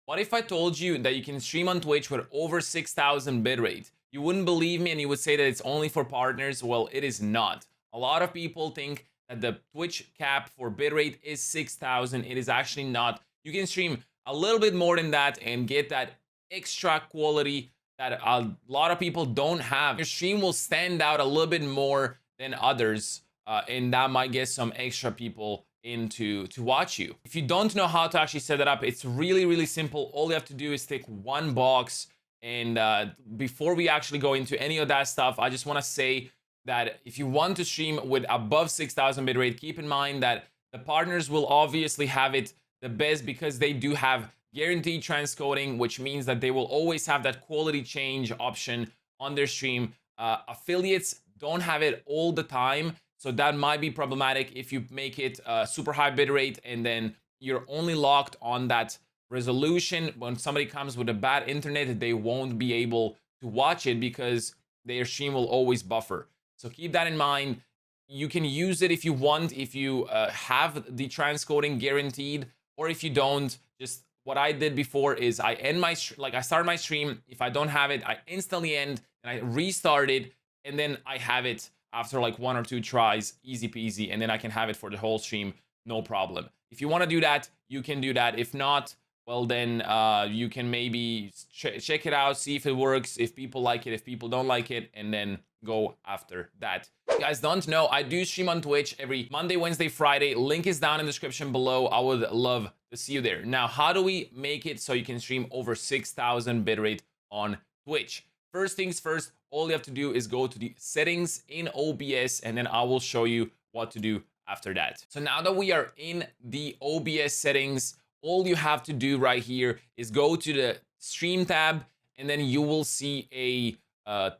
What if I told you that you can stream on Twitch with over 6,000 bitrate? You wouldn't believe me and you would say that it's only for partners. Well, it is not. A lot of people think that the Twitch cap for bitrate is 6,000. It is actually not. You can stream a little bit more than that and get that extra quality that a lot of people don't have. Your stream will stand out a little bit more than others, and that might get some extra people in to watch you. If you don't know how to actually set it up, it's really simple. All you have to do is take one box. And before we actually go into any of that stuff, I just want to say that if you want to stream with above 6,000 bitrate, keep in mind that the partners will obviously have it the best because they do have guaranteed transcoding, which means that they will always have that quality change option on their stream. Affiliates don't have it all the time, so that might be problematic if you make it super high bitrate and then you're only locked on that resolution. When somebody comes with a bad internet, they won't be able to watch it because their stream will always buffer. So keep that in mind. You can use it if you want, if you have the transcoding guaranteed, or if you don't. Just what I did before is I end my I start my stream. If I don't have it, I instantly end and I restart it, and then I have it after like 1 or 2 tries, easy peasy, and then I can have it for the whole stream, no problem. If you want to do that, you can do that. If not, well then you can maybe check it out, see if it works, if people like it, if people don't like it, and then go after that. If you guys don't know, I do stream on Twitch every Monday, Wednesday, Friday. Link is down in the description below. I would love to see you there. Now, how do we make it so you can stream over 6,000 bitrate on Twitch? First things first, all you have to do is go to the settings in OBS, and then I will show you what to do after that. So now that we are in the OBS settings, all you have to do right here is go to the stream tab, and then you will see a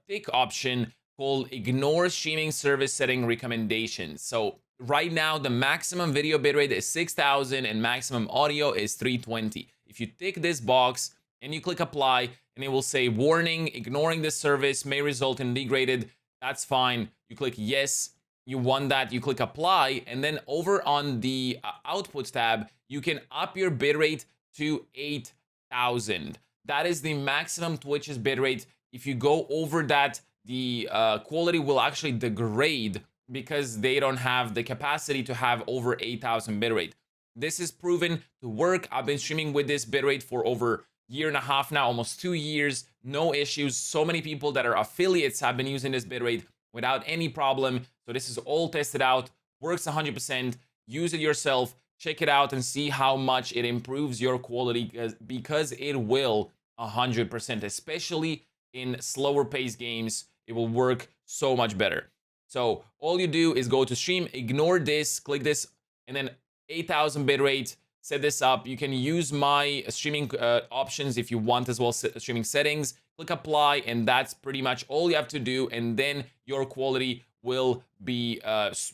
tick option called ignore streaming service setting recommendations. So right now the maximum video bitrate is 6,000 and maximum audio is 320. If you tick this box and you click apply, and it will say warning, ignoring this service may result in degraded, that's fine. You click yes, you want that, you click apply, and then over on the output tab, you can up your bitrate to 8,000. That is the maximum Twitch's bitrate. If you go over that, the quality will actually degrade because they don't have the capacity to have over 8,000 bitrate. This is proven to work. I've been streaming with this bitrate for over a year and a half now, almost 2 years, no issues. So many people that are affiliates have been using this bitrate without any problem. So this is all tested out, works 100%. Use it yourself, check it out and see how much it improves your quality, because it will 100%, especially in slower paced games. It will work so much better. So all you do is go to stream, ignore this, click this, and then 8,000 bitrate, set this up. You can use my streaming options if you want as well, streaming settings, click apply, and that's pretty much all you have to do, and then your quality will be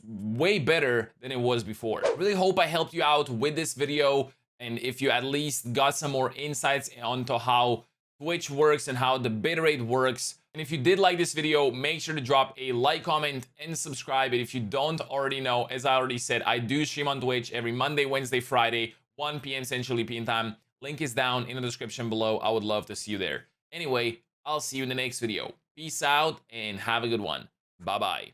way better than it was before. Really hope I helped you out with this video, and if you at least got some more insights onto how Twitch works and how the bitrate works. And if you did like this video, make sure to drop a like, comment, and subscribe. And if you don't already know, as I already said, I do stream on Twitch every Monday, Wednesday, Friday, 1 p.m. Central European Time. Link is down in the description below. I would love to see you there. Anyway, I'll see you in the next video. Peace out and have a good one. Bye-bye.